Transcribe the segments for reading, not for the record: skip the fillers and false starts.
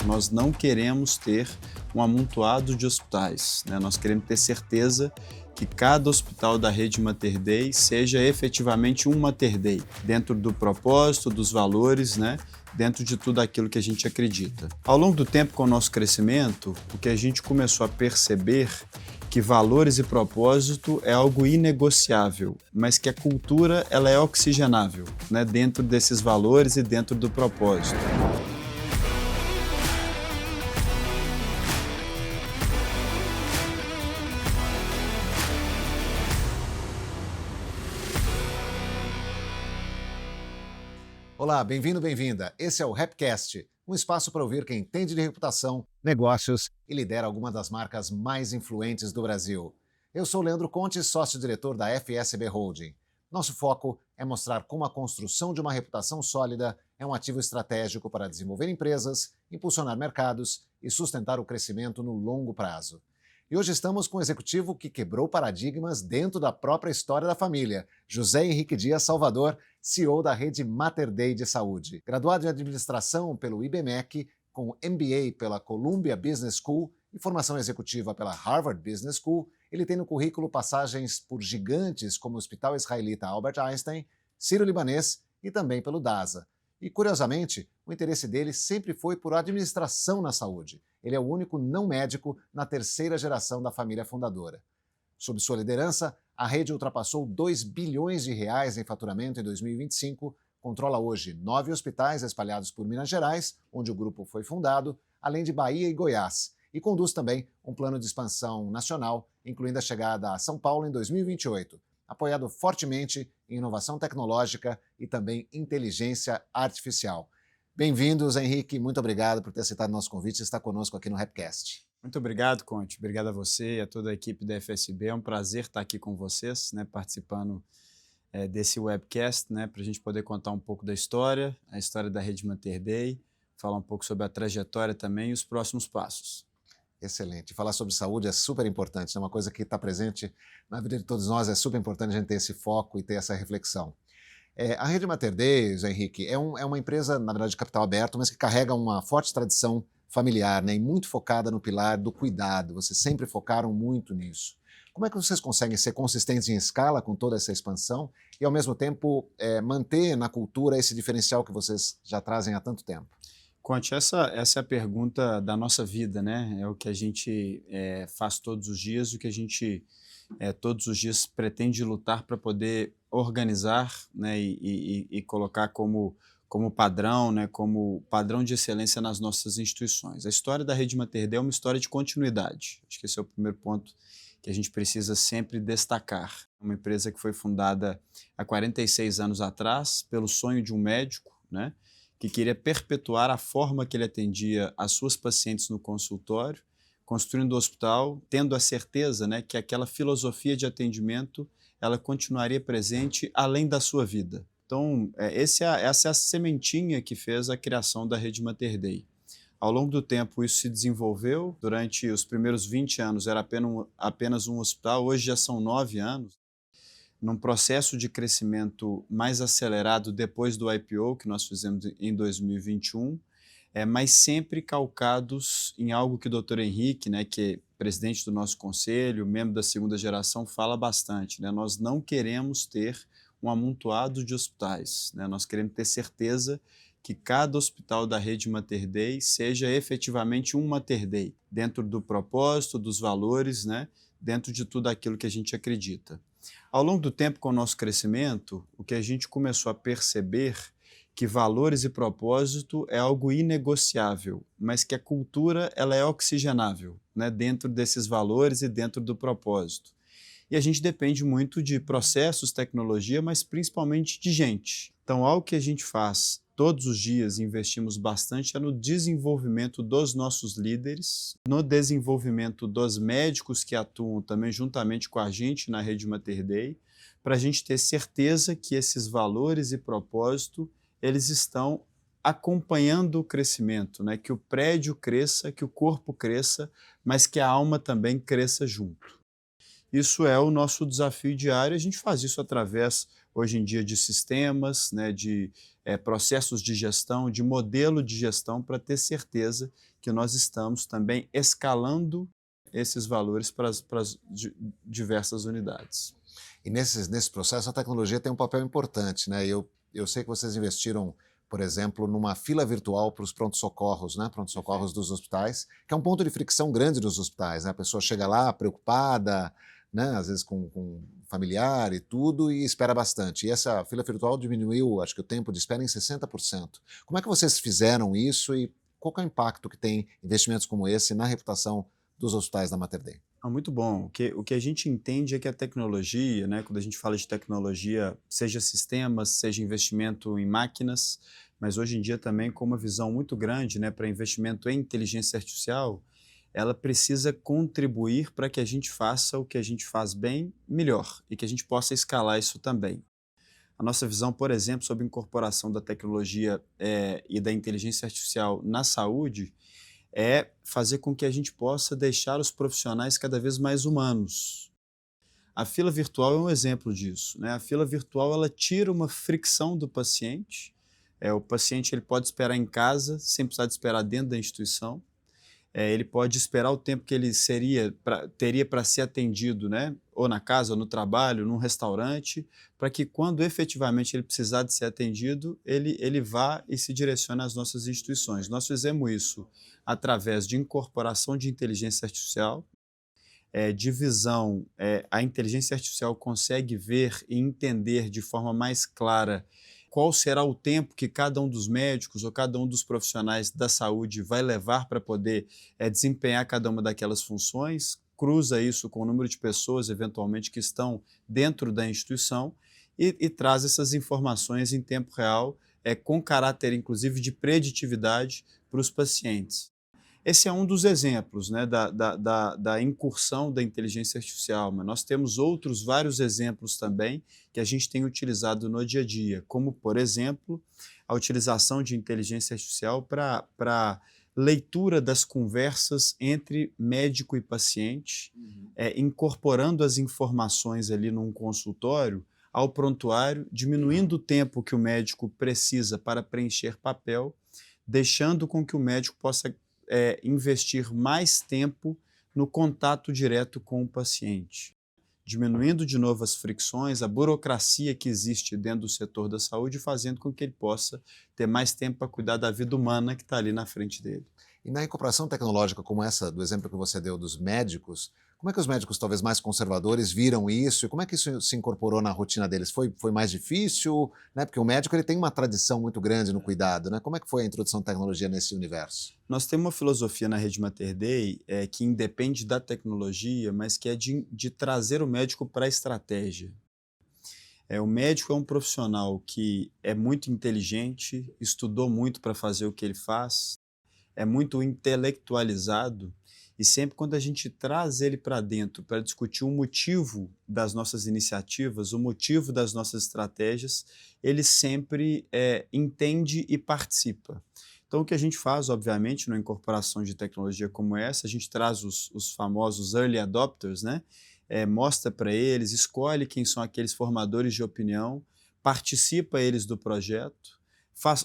Nós não queremos ter um amontoado de hospitais, né? Nós queremos ter certeza que cada hospital da rede Mater Dei seja efetivamente um Mater Dei, dentro do propósito, dos valores, né? Dentro de tudo aquilo que a gente acredita. Ao longo do tempo, com o nosso crescimento, o que a gente começou a perceber que valores e propósito é algo inegociável, mas que a cultura ela é oxigenável, né? Dentro desses valores e dentro do propósito. Olá, bem-vindo, bem-vinda. Esse é o Rapcast, um espaço para ouvir quem entende de reputação, negócios e lidera alguma das marcas mais influentes do Brasil. Eu sou Leandro Conte, sócio-diretor da FSB Holding. Nosso foco é mostrar como a construção de uma reputação sólida é um ativo estratégico para desenvolver empresas, impulsionar mercados e sustentar o crescimento no longo prazo. E hoje estamos com um executivo que quebrou paradigmas dentro da própria história da família, José Henrique Dias Salvador, CEO da rede Mater Dei de Saúde. Graduado em administração pelo IBMEC, com MBA pela Columbia Business School e formação executiva pela Harvard Business School, ele tem no currículo passagens por gigantes como o Hospital Israelita Albert Einstein, Sírio-Libanês e também pelo DASA. E, curiosamente, o interesse dele sempre foi por administração na saúde. Ele é o único não médico na terceira geração da família fundadora. Sob sua liderança, a rede ultrapassou 2 bilhões de reais em faturamento em 2025, controla hoje 9 hospitais espalhados por Minas Gerais, onde o grupo foi fundado, além de Bahia e Goiás, e conduz também um plano de expansão nacional, incluindo a chegada a São Paulo em 2028, apoiado fortemente em inovação tecnológica e também inteligência artificial. Bem-vindos, Henrique. Muito obrigado por ter aceitado nosso convite e estar conosco aqui no Rapcast. Muito obrigado, Conte. Obrigado a você e a toda a equipe da FSB. É um prazer estar aqui com vocês, né, participando desse webcast, né, para a gente poder contar um pouco da história, a história da rede Mater Dei, falar um pouco sobre a trajetória também e os próximos passos. Excelente. Falar sobre saúde é super importante, é uma coisa que está presente na vida de todos nós, é super importante a gente ter esse foco e ter essa reflexão. A rede Mater Dei, Henrique, é uma empresa, na verdade, de capital aberto, mas que carrega uma forte tradição familiar, né, e muito focada no pilar do cuidado. Vocês sempre focaram muito nisso. Como é que vocês conseguem ser consistentes em escala com toda essa expansão e, ao mesmo tempo, manter na cultura esse diferencial que vocês já trazem há tanto tempo? Conte, essa é a pergunta da nossa vida, né? É o que a gente faz todos os dias, o que a gente todos os dias pretende lutar para poder organizar, né, e colocar como padrão, né, como padrão de excelência nas nossas instituições. A história da rede Mater Dei é uma história de continuidade. Acho que esse é o primeiro ponto que a gente precisa sempre destacar. É uma empresa que foi fundada há 46 anos atrás pelo sonho de um médico, né, que queria perpetuar a forma que ele atendia as suas pacientes no consultório, construindo o hospital, tendo a certeza, né, que aquela filosofia de atendimento ela continuaria presente além da sua vida. Então, essa é a sementinha que fez a criação da rede Mater Dei. Ao longo do tempo, isso se desenvolveu. Durante os primeiros 20 anos era apenas um hospital, hoje já são 9 anos. Num processo de crescimento mais acelerado depois do IPO, que nós fizemos em 2021, mas sempre calcados em algo que o Dr. Henrique, né, que é presidente do nosso conselho, membro da segunda geração, fala bastante, né? Nós não queremos ter um amontoado de hospitais, né? Nós queremos ter certeza que cada hospital da rede Mater Dei seja efetivamente um Mater Dei, dentro do propósito, dos valores, né? Dentro de tudo aquilo que a gente acredita. Ao longo do tempo, com o nosso crescimento, o que a gente começou a perceber que valores e propósito é algo inegociável, mas que a cultura ela é oxigenável, né, dentro desses valores e dentro do propósito. E a gente depende muito de processos, tecnologia, mas principalmente de gente. Então, algo que a gente faz todos os dias, investimos bastante, é no desenvolvimento dos nossos líderes, no desenvolvimento dos médicos que atuam também juntamente com a gente na rede Mater Dei, para a gente ter certeza que esses valores e propósito eles estão acompanhando o crescimento, né? Que o prédio cresça, que o corpo cresça, mas que a alma também cresça junto. Isso é o nosso desafio diário, a gente faz isso através hoje em dia de sistemas, né, de processos de gestão, de modelo de gestão, para ter certeza que nós estamos também escalando esses valores para as diversas unidades. E nesse processo a tecnologia tem um papel importante, né? Eu sei que vocês investiram, por exemplo, numa fila virtual para os pronto-socorros, né? Pronto-socorros dos hospitais, que é um ponto de fricção grande nos hospitais, né? A pessoa chega lá preocupada, né? Às vezes com familiar e tudo, e espera bastante. E essa fila virtual diminuiu, acho que o tempo de espera em 60%. Como é que vocês fizeram isso e qual que é o impacto que tem investimentos como esse na reputação dos hospitais da Mater Dei? Ah, muito bom. O que a gente entende é que a tecnologia, né, quando a gente fala de tecnologia, seja sistemas, seja investimento em máquinas, mas hoje em dia também com uma visão muito grande, né, para investimento em inteligência artificial, ela precisa contribuir para que a gente faça o que a gente faz bem melhor e que a gente possa escalar isso também. A nossa visão, por exemplo, sobre a incorporação da tecnologia e da inteligência artificial na saúde é fazer com que a gente possa deixar os profissionais cada vez mais humanos. A fila virtual é um exemplo disso, né? A fila virtual ela tira uma fricção do paciente. O paciente ele pode esperar em casa, sem precisar de esperar dentro da instituição. Ele pode esperar o tempo que ele teria para ser atendido, né? Ou na casa, ou no trabalho, num restaurante, para que quando efetivamente ele precisar de ser atendido, ele vá e se direcione às nossas instituições. Nós fizemos isso através de incorporação de inteligência artificial, de visão, a inteligência artificial consegue ver e entender de forma mais clara qual será o tempo que cada um dos médicos ou cada um dos profissionais da saúde vai levar para poder desempenhar cada uma daquelas funções, cruza isso com o número de pessoas, eventualmente, que estão dentro da instituição e traz essas informações em tempo real, com caráter, inclusive, de preditividade para os pacientes. Esse é um dos exemplos, né, da incursão da inteligência artificial, mas nós temos outros vários exemplos também que a gente tem utilizado no dia a dia, como, por exemplo, a utilização de inteligência artificial para leitura das conversas entre médico e paciente, incorporando as informações ali num consultório ao prontuário, diminuindo o tempo que o médico precisa para preencher papel, deixando com que o médico possa investir mais tempo no contato direto com o paciente, diminuindo de novo as fricções, a burocracia que existe dentro do setor da saúde, fazendo com que ele possa ter mais tempo para cuidar da vida humana que está ali na frente dele. E na incorporação tecnológica como essa, do exemplo que você deu dos médicos, como é que os médicos talvez mais conservadores viram isso e como é que isso se incorporou na rotina deles? Foi mais difícil? Né? Porque o médico ele tem uma tradição muito grande no cuidado. Né? Como é que foi a introdução de tecnologia nesse universo? Nós temos uma filosofia na Rede Mater Dei que independe da tecnologia, mas que é de trazer o médico para a estratégia. O médico é um profissional que é muito inteligente, estudou muito para fazer o que ele faz, é muito intelectualizado e sempre quando a gente traz ele para dentro para discutir o motivo das nossas iniciativas, o motivo das nossas estratégias, ele sempre entende e participa. Então, o que a gente faz, obviamente, numa incorporação de tecnologia como essa, a gente traz os famosos early adopters, né? Mostra para eles, escolhe quem são aqueles formadores de opinião, participa eles do projeto,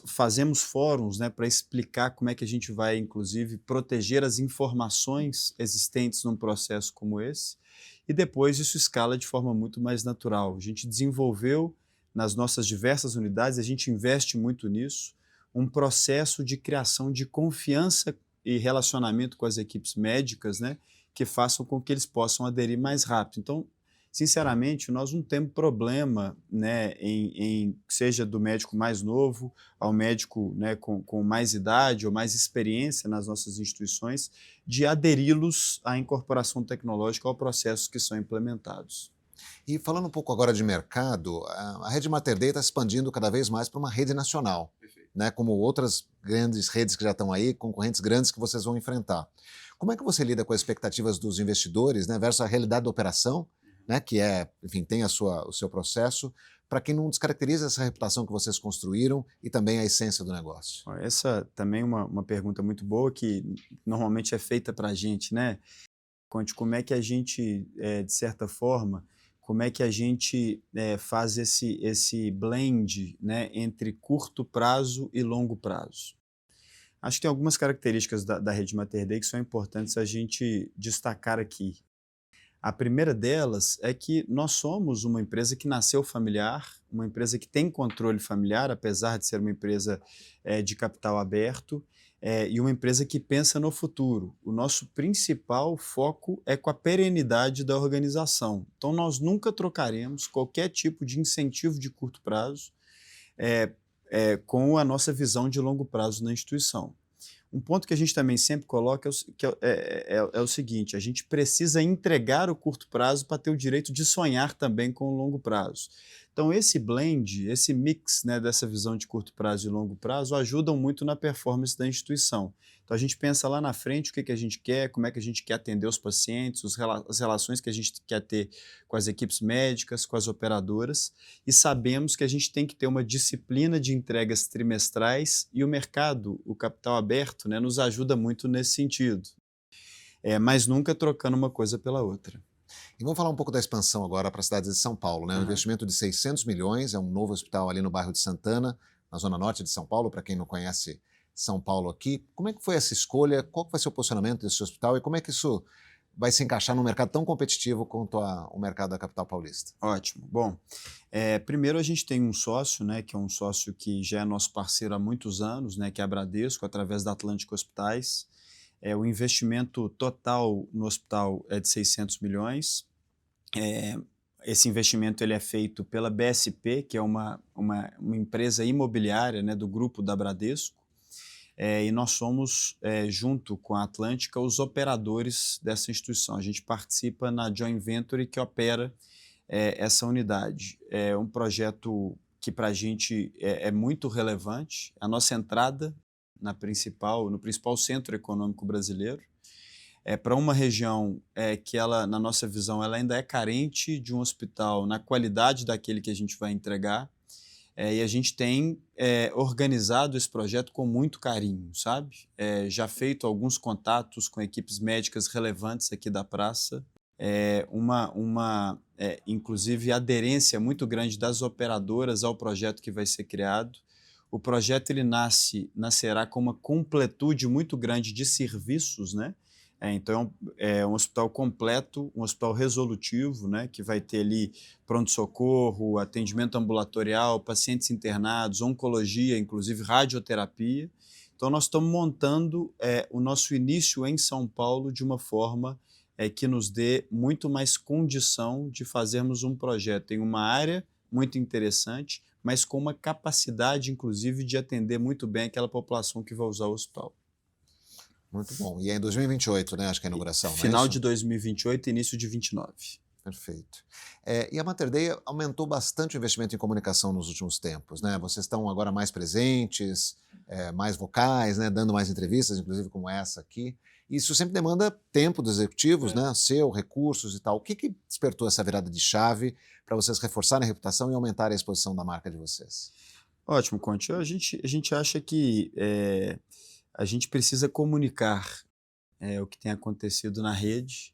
fazemos fóruns, né, para explicar como é que a gente vai, inclusive, proteger as informações existentes num processo como esse, e depois isso escala de forma muito mais natural. A gente desenvolveu nas nossas diversas unidades, a gente investe muito nisso, um processo de criação de confiança e relacionamento com as equipes médicas, né, que façam com que eles possam aderir mais rápido. Então, sinceramente, nós não temos problema, né, seja do médico mais novo ao médico, né, com mais idade ou mais experiência nas nossas instituições, de aderi-los à incorporação tecnológica ao processos que são implementados. E falando um pouco agora de mercado, a Rede Mater Dei está expandindo cada vez mais para uma rede nacional, né, como outras grandes redes que já estão aí, concorrentes grandes que vocês vão enfrentar. Como é que você lida com as expectativas dos investidores, né, versus a realidade da operação, né, que enfim, tem o seu processo, para que não descaracterize essa reputação que vocês construíram e também a essência do negócio? Essa também é uma pergunta muito boa que normalmente é feita para a gente, né? Conte como é que a gente, de certa forma, como é que a gente faz esse blend, né, entre curto prazo e longo prazo. Acho que tem algumas características da rede Mater Dei que são importantes a gente destacar aqui. A primeira delas é que nós somos uma empresa que nasceu familiar, uma empresa que tem controle familiar, apesar de ser uma empresa de capital aberto, e uma empresa que pensa no futuro. O nosso principal foco é com a perenidade da organização. Então, nós nunca trocaremos qualquer tipo de incentivo de curto prazo eh, com a nossa visão de longo prazo na instituição. Um ponto que a gente também sempre coloca é o seguinte: a gente precisa entregar o curto prazo para ter o direito de sonhar também com o longo prazo. Então, esse blend, esse mix, né, dessa visão de curto prazo e longo prazo ajudam muito na performance da instituição. Então, a gente pensa lá na frente o que a gente quer, como é que a gente quer atender os pacientes, as relações que a gente quer ter com as equipes médicas, com as operadoras, e sabemos que a gente tem que ter uma disciplina de entregas trimestrais e o mercado, o capital aberto, né, nos ajuda muito nesse sentido, mas nunca trocando uma coisa pela outra. E vamos falar um pouco da expansão agora para a cidade de São Paulo, né? Um investimento de 600 milhões, é um novo hospital ali no bairro de Santana, na zona norte de São Paulo, para quem não conhece São Paulo aqui. Como é que foi essa escolha? Qual que vai ser o posicionamento desse hospital e como é que isso vai se encaixar num mercado tão competitivo quanto o mercado da capital paulista? Ótimo. Bom, primeiro a gente tem um sócio, né, que é um sócio que já é nosso parceiro há muitos anos, né, que é a Bradesco, através da Atlântico Hospitais. O investimento total no hospital é de 600 milhões. Esse investimento ele é feito pela BSP, que é uma empresa imobiliária, né, do grupo da Bradesco, e nós somos, junto com a Atlântica, os operadores dessa instituição. A gente participa na joint venture que opera essa unidade. É um projeto que para a gente é muito relevante, a nossa entrada no principal centro econômico brasileiro, para uma região que ela, na nossa visão, ela ainda é carente de um hospital na qualidade daquele que a gente vai entregar, e a gente tem organizado esse projeto com muito carinho, sabe? Já feito alguns contatos com equipes médicas relevantes aqui da praça, inclusive aderência muito grande das operadoras ao projeto que vai ser criado. O projeto ele nascerá com uma completude muito grande de serviços, né? Então, é um hospital completo, um hospital resolutivo, né, que vai ter ali pronto-socorro, atendimento ambulatorial, pacientes internados, oncologia, inclusive radioterapia. Então, nós estamos montando o nosso início em São Paulo de uma forma que nos dê muito mais condição de fazermos um projeto em uma área muito interessante, mas com uma capacidade, inclusive, de atender muito bem aquela população que vai usar o hospital. Muito bom. E é em 2028, né? Acho que é a inauguração, não é Final isso? de 2028 e início de 29. Perfeito. E a Mater Dei aumentou bastante o investimento em comunicação nos últimos tempos, né? Vocês estão agora mais presentes, mais vocais, né? Dando mais entrevistas, inclusive como essa aqui. Isso sempre demanda tempo dos executivos, né? Seu, recursos e tal. O que despertou essa virada de chave para vocês reforçarem a reputação e aumentarem a exposição da marca de vocês? Ótimo, Conte. A gente acha que a gente precisa comunicar o que tem acontecido na rede.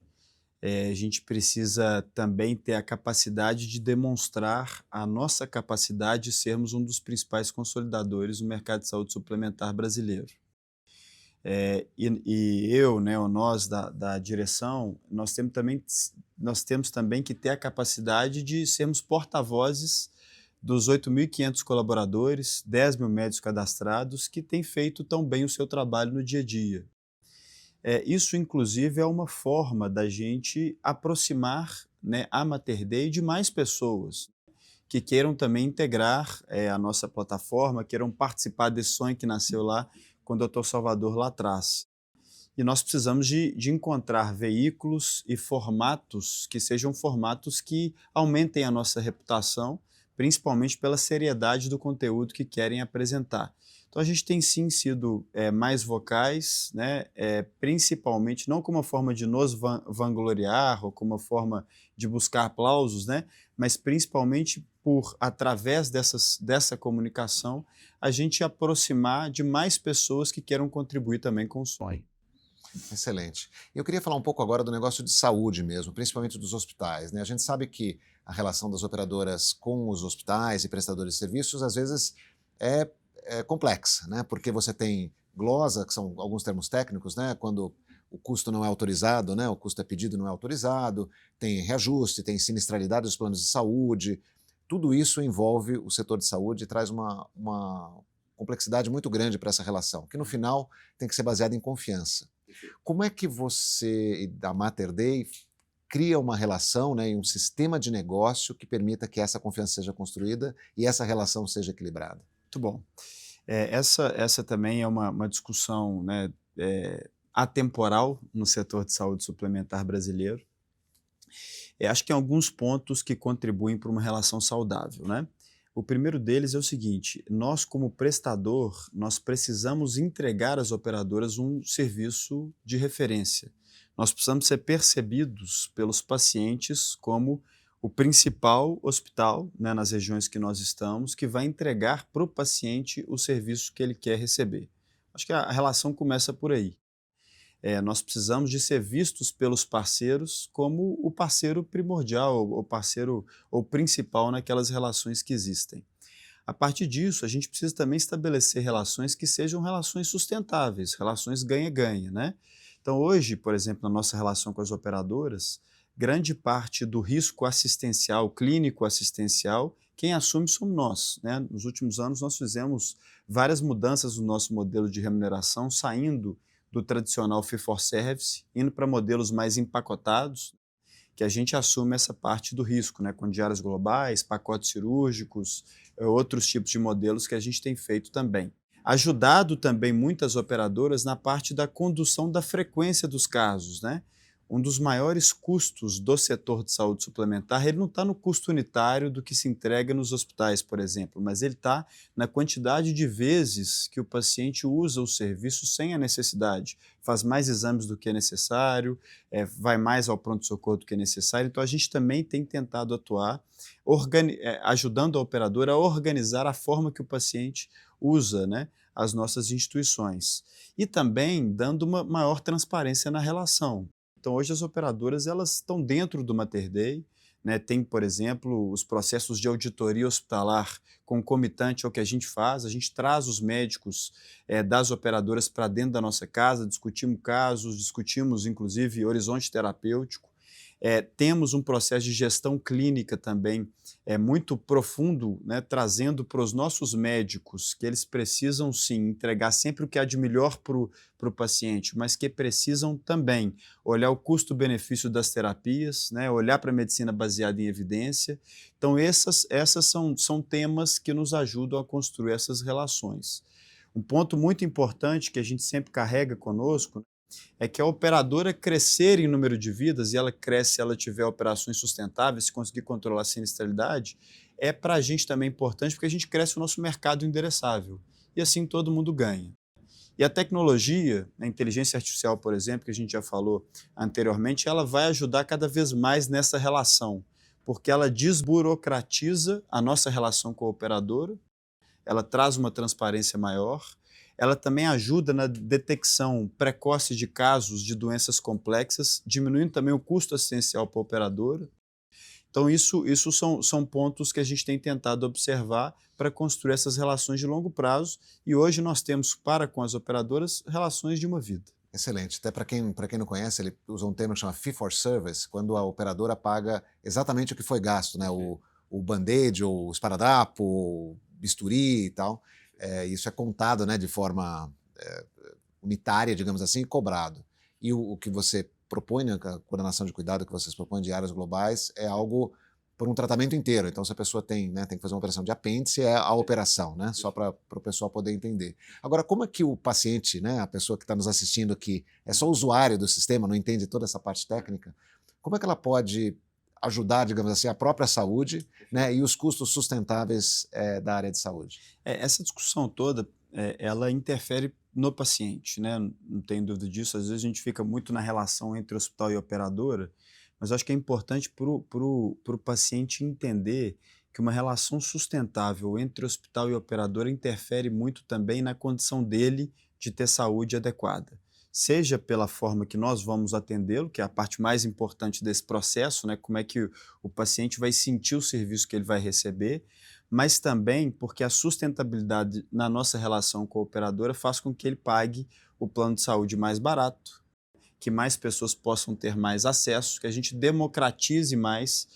A gente precisa também ter a capacidade de demonstrar a nossa capacidade de sermos um dos principais consolidadores no mercado de saúde suplementar brasileiro. E eu, né, ou nós da direção, nós temos também que ter a capacidade de sermos porta-vozes dos 8.500 colaboradores, 10 mil médicos cadastrados, que têm feito tão bem o seu trabalho no dia a dia. Isso, inclusive, é uma forma da gente aproximar, né, a Mater Dei de mais pessoas que queiram também integrar a nossa plataforma, queiram participar desse sonho que nasceu lá com o Dr. Salvador lá atrás. E nós precisamos de encontrar veículos e formatos que sejam formatos que aumentem a nossa reputação, principalmente pela seriedade do conteúdo que querem apresentar. Então a gente tem sim sido mais vocais, né? Principalmente não como uma forma de nos vangloriar ou como uma forma de buscar aplausos, né? Mas principalmente por, através dessa comunicação, a gente aproximar de mais pessoas que queiram contribuir também com o sonho. Excelente. Eu queria falar um pouco agora do negócio de saúde mesmo, principalmente dos hospitais, né? A gente sabe que a relação das operadoras com os hospitais e prestadores de serviços às vezes é, é complexa, né? Porque você tem glosa, que são alguns termos técnicos, né? Quando o custo não é autorizado, né? O custo é pedido e não é autorizado, tem reajuste, tem sinistralidade dos planos de saúde. Tudo isso envolve o setor de saúde e traz uma complexidade muito grande para essa relação, que no final tem que ser baseada em confiança. Como é que você, da Mater Dei, cria uma relação, né, e um sistema de negócio que permita que essa confiança seja construída e essa relação seja equilibrada? Muito bom. Essa também é uma discussão, né, atemporal no setor de saúde suplementar brasileiro. Acho que tem alguns pontos que contribuem para uma relação saudável, né? O primeiro deles é o seguinte: nós, como prestador, nós precisamos entregar às operadoras um serviço de referência. Nós precisamos ser percebidos pelos pacientes como o principal hospital, né, nas regiões que nós estamos, que vai entregar para o paciente o serviço que ele quer receber. Acho que a relação começa por aí. Nós precisamos de ser vistos pelos parceiros como o parceiro primordial, o parceiro ou principal naquelas relações que existem. A partir disso, a gente precisa também estabelecer relações que sejam relações sustentáveis, relações ganha-ganha, né? Então, hoje, por exemplo, na nossa relação com as operadoras, grande parte do risco assistencial, clínico assistencial, quem assume somos nós, né? Nos últimos anos, nós fizemos várias mudanças no nosso modelo de remuneração, saindo do tradicional fee-for-service, indo para modelos mais empacotados, que a gente assume essa parte do risco, né, com diárias globais, pacotes cirúrgicos, outros tipos de modelos que a gente tem feito também. Ajudado também muitas operadoras na parte da condução da frequência dos casos, né? Um dos maiores custos do setor de saúde suplementar, ele não está no custo unitário do que se entrega nos hospitais, por exemplo, mas ele está na quantidade de vezes que o paciente usa o serviço sem a necessidade, faz mais exames do que é necessário, vai mais ao pronto-socorro do que é necessário. Então, a gente também tem tentado atuar, ajudando a operadora a organizar a forma que o paciente usa, né, as nossas instituições. E também dando uma maior transparência na relação. Então, hoje as operadoras elas estão dentro do Mater Dei, né? Tem, por exemplo, os processos de auditoria hospitalar concomitante ao que a gente traz os médicos das operadoras para dentro da nossa casa, discutimos casos, discutimos inclusive horizonte terapêutico. Temos um processo de gestão clínica também muito profundo, né, trazendo para os nossos médicos que eles precisam sim entregar sempre o que há de melhor para o paciente, mas que precisam também olhar o custo-benefício das terapias, né, olhar para a medicina baseada em evidência. Então, essas são temas que nos ajudam a construir essas relações. Um ponto muito importante que a gente sempre carrega conosco é que a operadora crescer em número de vidas, e ela cresce se ela tiver operações sustentáveis, se conseguir controlar a sinistralidade, é para a gente também importante, porque a gente cresce o nosso mercado endereçável. E assim todo mundo ganha. E a tecnologia, a inteligência artificial, por exemplo, que a gente já falou anteriormente, ela vai ajudar cada vez mais nessa relação, porque ela desburocratiza a nossa relação com a operadora, ela traz uma transparência maior, ela também ajuda na detecção precoce de casos de doenças complexas, diminuindo também o custo assistencial para a operadora. Então, isso são pontos que a gente tem tentado observar para construir essas relações de longo prazo, e hoje nós temos para com as operadoras relações de uma vida. Excelente. Até para quem não conhece, ele usa um termo que chama fee for service, quando a operadora paga exatamente o que foi gasto, né? O band-aid, ou o esparadrapo, o bisturi e tal. Isso é contado, né, de forma unitária, digamos assim, e cobrado. E o que você propõe, né, a coordenação de cuidado que vocês propõem de áreas globais, é algo por um tratamento inteiro. Então, se a pessoa tem, né, tem que fazer uma operação de apêndice, é a operação, né? Só para o pessoal poder entender. Agora, como é que o paciente, né, a pessoa que está nos assistindo aqui, é só usuário do sistema, não entende toda essa parte técnica, como é que ela pode ajudar, digamos assim, a própria saúde, né, e os custos sustentáveis da área de saúde? Essa discussão toda, ela interfere no paciente, né? Não tem dúvida disso. Às vezes a gente fica muito na relação entre hospital e operadora, mas acho que é importante para o paciente entender que uma relação sustentável entre hospital e operadora interfere muito também na condição dele de ter saúde adequada. seja pela forma que nós vamos atendê-lo, que é a parte mais importante desse processo, né? Como é que o paciente vai sentir o serviço que ele vai receber, mas também porque a sustentabilidade na nossa relação com a operadora faz com que ele pague o plano de saúde mais barato, que mais pessoas possam ter mais acesso, que a gente democratize mais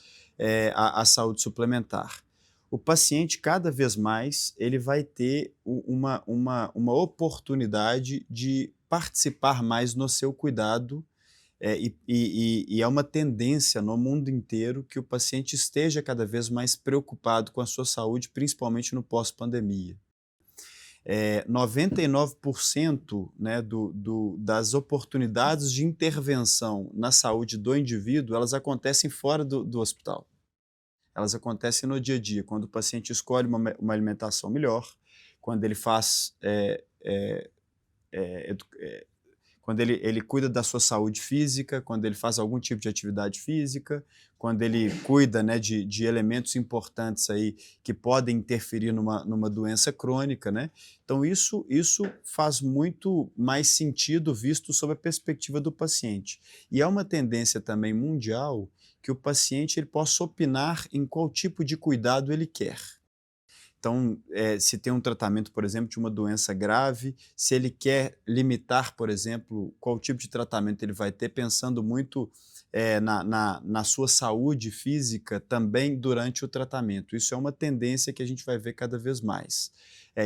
a saúde suplementar. O paciente, cada vez mais, ele vai ter uma oportunidade de participar mais no seu cuidado, e é uma tendência no mundo inteiro que o paciente esteja cada vez mais preocupado com a sua saúde, principalmente no pós-pandemia. 99%, né, das oportunidades de intervenção na saúde do indivíduo, elas acontecem fora do hospital. Elas acontecem no dia a dia, quando o paciente escolhe uma alimentação melhor, quando ele faz, quando ele cuida da sua saúde física, quando ele faz algum tipo de atividade física, quando ele cuida, né, de elementos importantes aí que podem interferir numa doença crônica, né? Então isso faz muito mais sentido visto sob a perspectiva do paciente. E é uma tendência também mundial que o paciente ele possa opinar em qual tipo de cuidado ele quer. Então, se tem um tratamento, por exemplo, de uma doença grave, se ele quer limitar, por exemplo, qual tipo de tratamento ele vai ter, pensando muito na sua saúde física também durante o tratamento. Isso é uma tendência que a gente vai ver cada vez mais.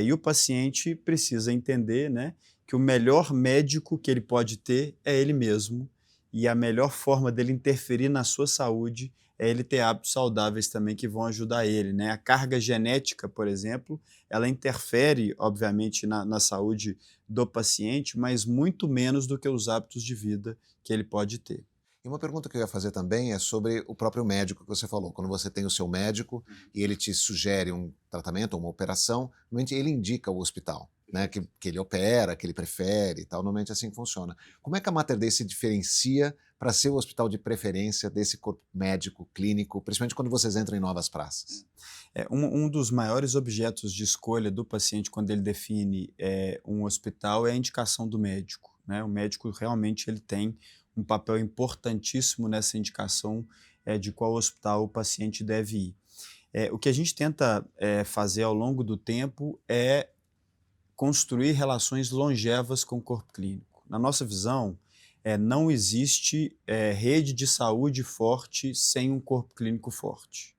E o paciente precisa entender, né, que o melhor médico que ele pode ter é ele mesmo, e a melhor forma dele interferir na sua saúde é ele ter hábitos saudáveis também que vão ajudar ele, né? A carga genética, por exemplo, ela interfere, obviamente, na saúde do paciente, mas muito menos do que os hábitos de vida que ele pode ter. E uma pergunta que eu ia fazer também é sobre o próprio médico que você falou. Quando você tem o seu médico e ele te sugere um tratamento ou uma operação, normalmente ele indica o hospital, né? Que ele opera, que ele prefere e tal. Normalmente é assim que funciona. Como é que a Mater Dei se diferencia para ser o hospital de preferência desse corpo médico, clínico, principalmente quando vocês entram em novas praças? Um dos maiores objetos de escolha do paciente quando ele define um hospital é a indicação do médico, né? O médico realmente ele tem um papel importantíssimo nessa indicação de qual hospital o paciente deve ir. O que a gente tenta fazer ao longo do tempo é construir relações longevas com o corpo clínico. Na nossa visão, não existe rede de saúde forte sem um corpo clínico forte.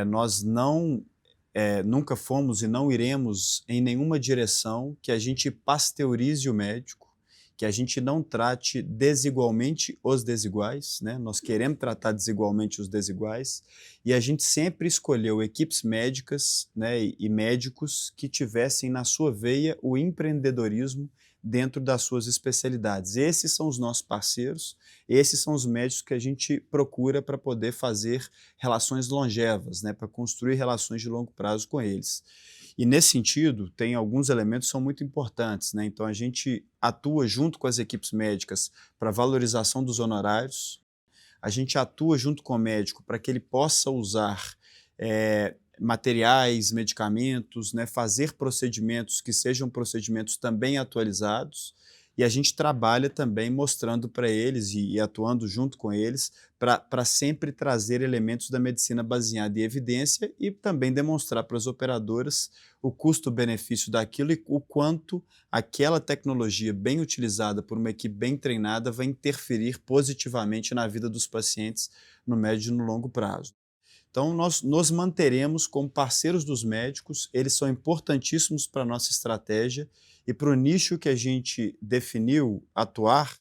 Nós nunca fomos e não iremos em nenhuma direção que a gente pasteurize o médico, que a gente não trate desigualmente os desiguais, né? Nós queremos tratar desigualmente os desiguais, e a gente sempre escolheu equipes médicas, né, e médicos que tivessem na sua veia o empreendedorismo dentro das suas especialidades. Esses são os nossos parceiros, esses são os médicos que a gente procura para poder fazer relações longevas, né, para construir relações de longo prazo com eles. E nesse sentido, tem alguns elementos que são muito importantes, né? Então a gente atua junto com as equipes médicas para valorização dos honorários, a gente atua junto com o médico para que ele possa usar materiais, medicamentos, né, fazer procedimentos que sejam procedimentos também atualizados, e a gente trabalha também mostrando para eles e atuando junto com eles para sempre trazer elementos da medicina baseada em evidência e também demonstrar para as operadoras o custo-benefício daquilo e o quanto aquela tecnologia bem utilizada por uma equipe bem treinada vai interferir positivamente na vida dos pacientes no médio e no longo prazo. Então, nós nos manteremos como parceiros dos médicos, eles são importantíssimos para a nossa estratégia e para o nicho que a gente definiu atuar,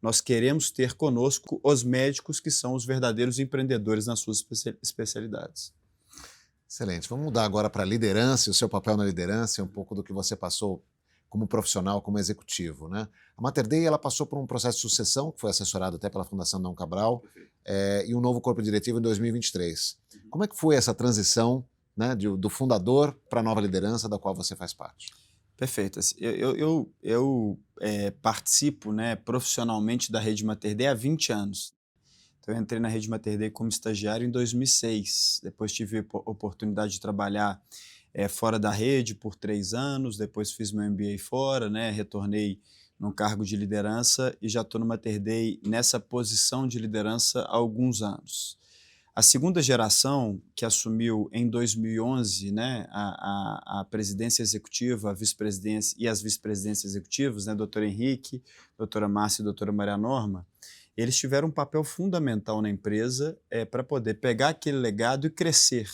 nós queremos ter conosco os médicos que são os verdadeiros empreendedores nas suas especialidades. Excelente. Vamos mudar agora para a liderança, e o seu papel na liderança, e um pouco do que você passou como profissional, como executivo, né? A Mater Dei, ela passou por um processo de sucessão, que foi assessorado até pela Fundação Dom Cabral, e um novo corpo diretivo em 2023. Como é que foi essa transição, né, do fundador para a nova liderança da qual você faz parte? Perfeito. Assim, eu participo, né, profissionalmente da Rede Mater Dei há 20 anos. Então, eu entrei na Rede Mater Dei como estagiário em 2006. Depois tive a oportunidade de trabalhar fora da rede por 3 anos. Depois fiz meu MBA fora, né, retornei num cargo de liderança e já estou no Mater Dei nessa posição de liderança há alguns anos. A segunda geração, que assumiu em 2011, né, a presidência executiva, a vice-presidência e as vice-presidências executivas, né, doutor Henrique, doutora Márcia e doutora Maria Norma, eles tiveram um papel fundamental na empresa para poder pegar aquele legado e crescer.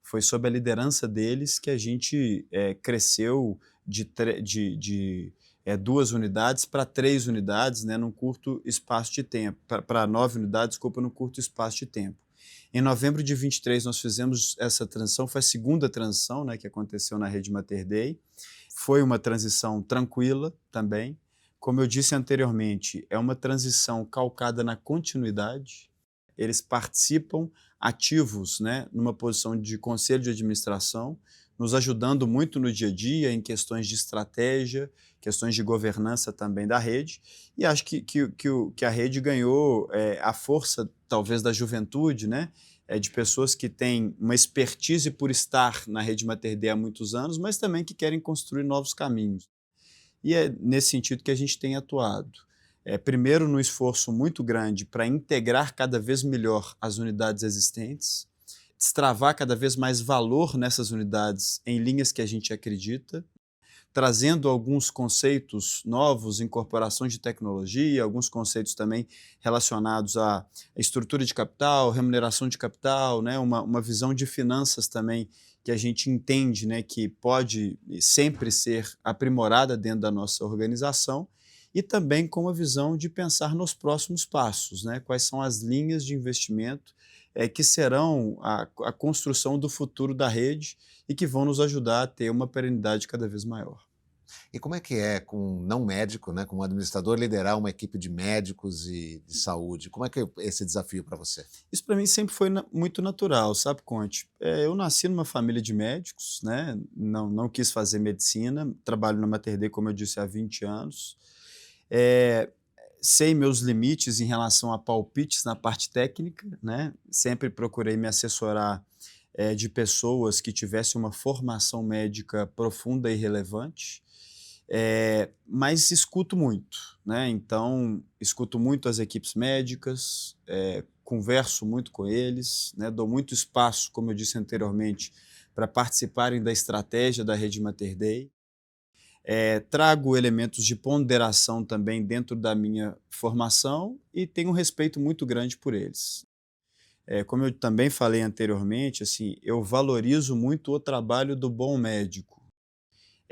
Foi sob a liderança deles que a gente cresceu de 2 unidades para 3 unidades, né, num curto espaço de tempo, para 9 unidades, desculpa, num curto espaço de tempo. Em novembro de 23 nós fizemos essa transição, foi a segunda transição, né, que aconteceu na rede Mater Dei. Foi uma transição tranquila também. Como eu disse anteriormente, é uma transição calcada na continuidade. Eles participam ativos, né, numa posição de conselho de administração, nos ajudando muito no dia a dia em questões de estratégia, questões de governança também da rede, e acho que a rede ganhou a força, talvez, da juventude, né, de pessoas que têm uma expertise por estar na rede Mater Dei há muitos anos, mas também que querem construir novos caminhos. E é nesse sentido que a gente tem atuado. Primeiro, no esforço muito grande para integrar cada vez melhor as unidades existentes, destravar cada vez mais valor nessas unidades em linhas que a gente acredita, trazendo alguns conceitos novos, incorporação de tecnologia, alguns conceitos também relacionados à estrutura de capital, remuneração de capital, né, uma visão de finanças também que a gente entende, né, que pode sempre ser aprimorada dentro da nossa organização, e também com a visão de pensar nos próximos passos, né, quais são as linhas de investimento que serão a construção do futuro da rede e que vão nos ajudar a ter uma perenidade cada vez maior. E como é que é com um não médico, né, como administrador, liderar uma equipe de médicos e de saúde? Como é que é esse desafio para você? Isso para mim sempre foi muito natural, sabe, Conte? Eu nasci numa família de médicos, né? Não quis fazer medicina, trabalho na Mater Dei, como eu disse, há 20 anos. Eh, Sei meus limites em relação a palpites na parte técnica, né? Sempre procurei me assessorar de pessoas que tivessem uma formação médica profunda e relevante. Mas escuto muito, né, então escuto muito as equipes médicas, converso muito com eles, né, dou muito espaço, como eu disse anteriormente, para participarem da estratégia da rede Mater Dei. Trago elementos de ponderação também dentro da minha formação e tenho um respeito muito grande por eles. Como eu também falei anteriormente, assim, eu valorizo muito o trabalho do bom médico.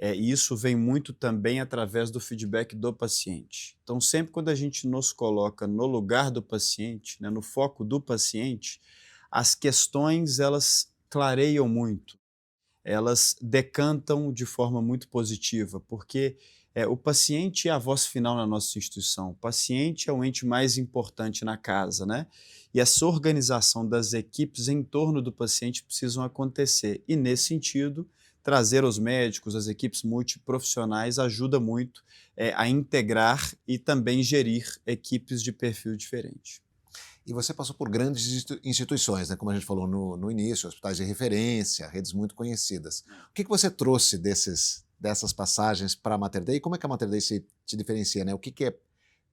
E isso vem muito também através do feedback do paciente. Então, sempre quando a gente nos coloca no lugar do paciente, né, no foco do paciente, as questões elas clareiam muito, elas decantam de forma muito positiva, porque o paciente é a voz final na nossa instituição, o paciente é o ente mais importante na casa, né? E essa organização das equipes em torno do paciente precisam acontecer. E, nesse sentido, trazer os médicos, as equipes multiprofissionais ajuda muito a integrar e também gerir equipes de perfil diferente. E você passou por grandes instituições, né, como a gente falou no início, hospitais de referência, redes muito conhecidas. O que você trouxe dessas passagens para a Mater Dei e como é que a Mater Dei te diferencia, né? O que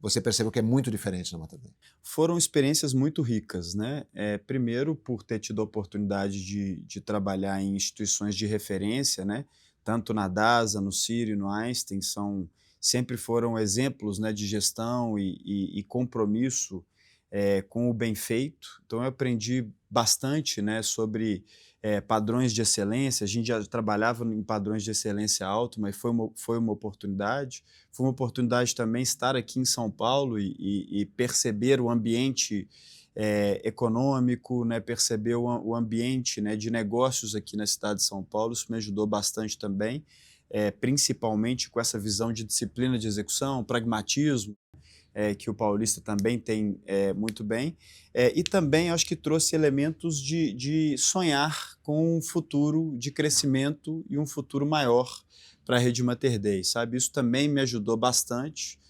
você percebeu que é muito diferente na Mater Dei? Foram experiências muito ricas, né? Primeiro, por ter tido a oportunidade de trabalhar em instituições de referência, né? Tanto na DASA, no Sírio, no Einstein, sempre foram exemplos, né, de gestão e compromisso com o bem feito. Então, eu aprendi bastante, né, sobre padrões de excelência. A gente já trabalhava em padrões de excelência alto, mas foi uma oportunidade. Foi uma oportunidade também estar aqui em São Paulo e perceber o ambiente econômico, né, perceber o ambiente, né, de negócios aqui na cidade de São Paulo. Isso me ajudou bastante também, principalmente com essa visão de disciplina de execução, pragmatismo, que o paulista também tem muito bem, e também acho que trouxe elementos de sonhar com um futuro de crescimento e um futuro maior para a rede Mater Dei, sabe? Isso também me ajudou bastante.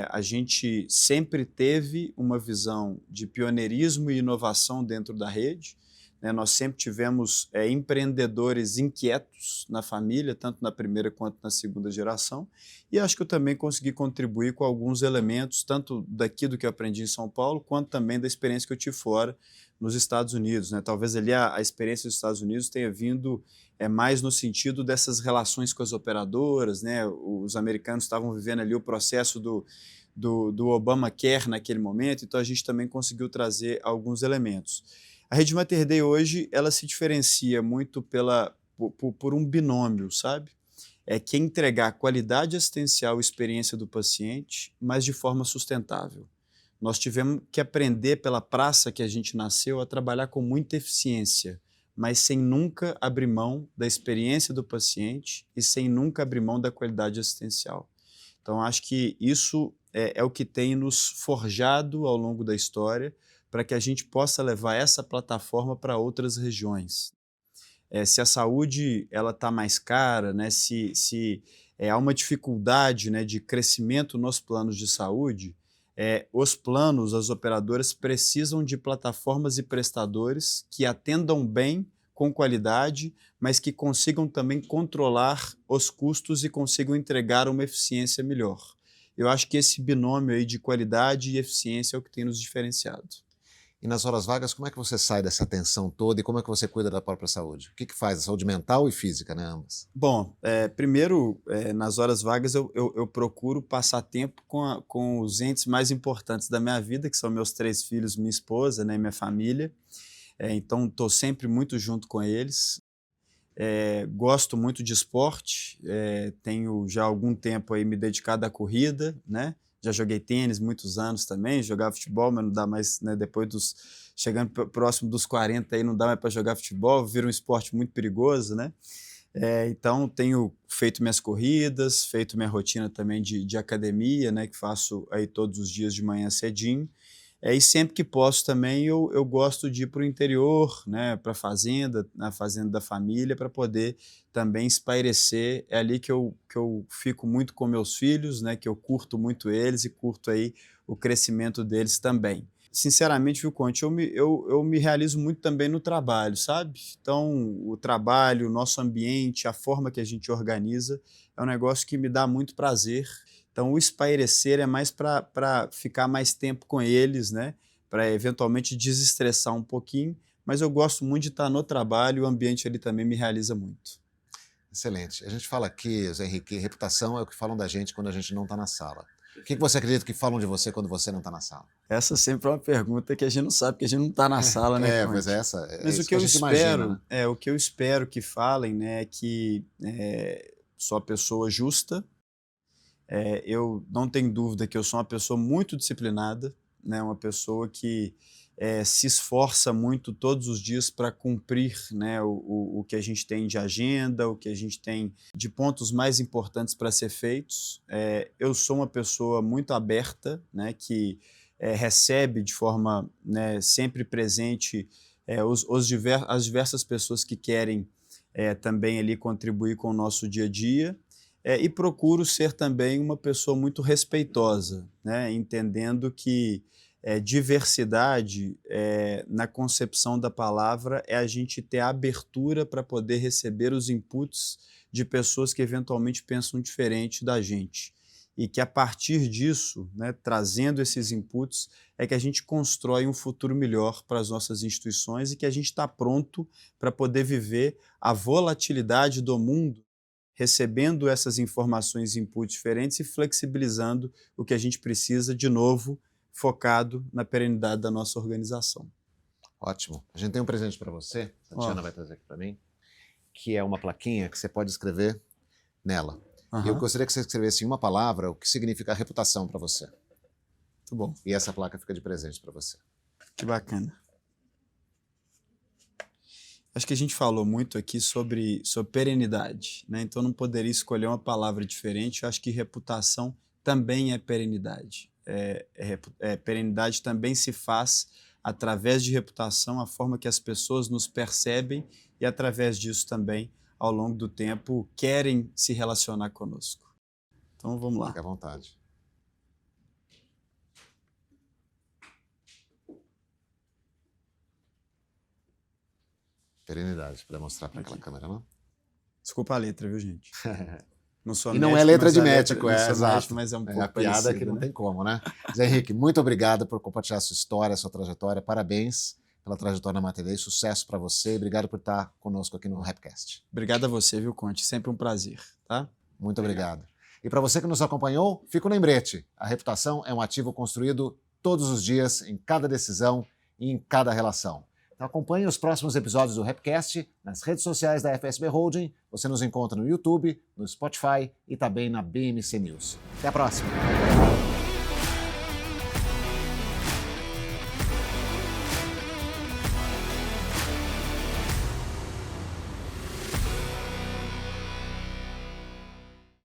A gente sempre teve uma visão de pioneirismo e inovação dentro da rede, né? Nós sempre tivemos empreendedores inquietos na família, tanto na primeira quanto na segunda geração, e acho que eu também consegui contribuir com alguns elementos, tanto daqui do que eu aprendi em São Paulo, quanto também da experiência que eu tive fora nos Estados Unidos, né? Talvez ali a experiência dos Estados Unidos tenha vindo mais no sentido dessas relações com as operadoras, né? Os americanos estavam vivendo ali o processo do Obamacare naquele momento, então a gente também conseguiu trazer alguns elementos. A Rede Mater Dei hoje, ela se diferencia muito por um binômio, sabe? Que é entregar qualidade assistencial e experiência do paciente, mas de forma sustentável. Nós tivemos que aprender pela praça que a gente nasceu a trabalhar com muita eficiência, mas sem nunca abrir mão da experiência do paciente e sem nunca abrir mão da qualidade assistencial. Então, acho que isso é o que tem nos forjado ao longo da história para que a gente possa levar essa plataforma para outras regiões. Se a saúde está mais cara, né, se há uma dificuldade, né, de crescimento nos planos de saúde, os planos, as operadoras precisam de plataformas e prestadores que atendam bem, com qualidade, mas que consigam também controlar os custos e consigam entregar uma eficiência melhor. Eu acho que esse binômio aí de qualidade e eficiência é o que tem nos diferenciado. E nas horas vagas, como é que você sai dessa tensão toda e como é que você cuida da própria saúde? O que faz? A saúde mental e física, né, ambas? Bom, primeiro, nas horas vagas eu procuro passar tempo com os entes mais importantes da minha vida, que são meus 3 filhos, minha esposa, né, minha família. Então, estou sempre muito junto com eles. Gosto muito de esporte, tenho já há algum tempo aí me dedicado à corrida, né? Já joguei tênis muitos anos também, jogava futebol, mas não dá mais, né? Chegando próximo dos 40 aí não dá mais para jogar futebol, vira um esporte muito perigoso, né? Então tenho feito minhas corridas, feito minha rotina também de academia, né? Que faço aí todos os dias de manhã cedinho. E sempre que posso também eu gosto de ir para o interior, né, para a fazenda, na fazenda da família, para poder também espairecer. É ali que eu fico muito com meus filhos, né, que eu curto muito eles e curto aí o crescimento deles também. Sinceramente, viu, Conte, eu me realizo muito também no trabalho, sabe? Então, o trabalho, o nosso ambiente, a forma que a gente organiza, é um negócio que me dá muito prazer. Então, o espairecer é mais para ficar mais tempo com eles, né? Para eventualmente desestressar um pouquinho, mas eu gosto muito de estar no trabalho, o ambiente ali também me realiza muito. Excelente. A gente fala aqui, Zé Henrique, reputação é o que falam da gente quando a gente não está na sala. O que você acredita que falam de você quando você não está na sala? Essa sempre é uma pergunta que a gente não sabe, porque a gente não está na sala, né, Mas Conte? é Mas isso que a gente imagina, né? o que eu espero que falem, né, é que sou uma pessoa justa. Eu não tenho dúvida que eu sou uma pessoa muito disciplinada, né, uma pessoa que se esforça muito todos os dias para cumprir, né, o que a gente tem de agenda, o que a gente tem de pontos mais importantes para ser feitos. Eu sou uma pessoa muito aberta, né, que recebe de forma, né, sempre presente as diversas pessoas que querem também ali contribuir com o nosso dia a dia. E procuro ser também uma pessoa muito respeitosa, né? Entendendo que diversidade, na concepção da palavra, é a gente ter a abertura para poder receber os inputs de pessoas que eventualmente pensam diferente da gente. E que a partir disso, né, trazendo esses inputs, é que a gente constrói um futuro melhor para as nossas instituições e que a gente está pronto para poder viver a volatilidade do mundo, recebendo essas informações e inputs diferentes e flexibilizando o que a gente precisa, de novo, focado na perenidade da nossa organização. Ótimo. A gente tem um presente para você, a Tiana vai trazer aqui para mim, que é uma plaquinha que você pode escrever nela. E eu gostaria que você escrevesse em uma palavra o que significa reputação para você. Muito bom. E essa placa fica de presente para você. Que bacana. Acho que a gente falou muito aqui sobre perenidade, né? Então não poderia escolher uma palavra diferente. Eu acho que reputação também é perenidade. Perenidade também se faz através de reputação, a forma que as pessoas nos percebem e através disso também, ao longo do tempo, querem se relacionar conosco. Então vamos lá. Fique à vontade. Perenidade, para mostrar para aquela câmera, não? Desculpa a letra, viu, gente? Não sou E não médico, é letra mas de a médico, não sou exato. médico, mas é um pouco A piada parecido, que não né? tem como, né? Zé Henrique, muito obrigado por compartilhar sua história, sua trajetória. Parabéns pela trajetória na Mater. Sucesso para você. Obrigado por estar conosco aqui no Rapcast. Obrigado a você, viu, Conte? Sempre um prazer, tá? Muito obrigado. E para você que nos acompanhou, fica o lembrete. A reputação é um ativo construído todos os dias, em cada decisão e em cada relação. Então acompanhe os próximos episódios do Rapcast nas redes sociais da FSB Holding. Você nos encontra no YouTube, no Spotify e também na BMC News. Até a próxima!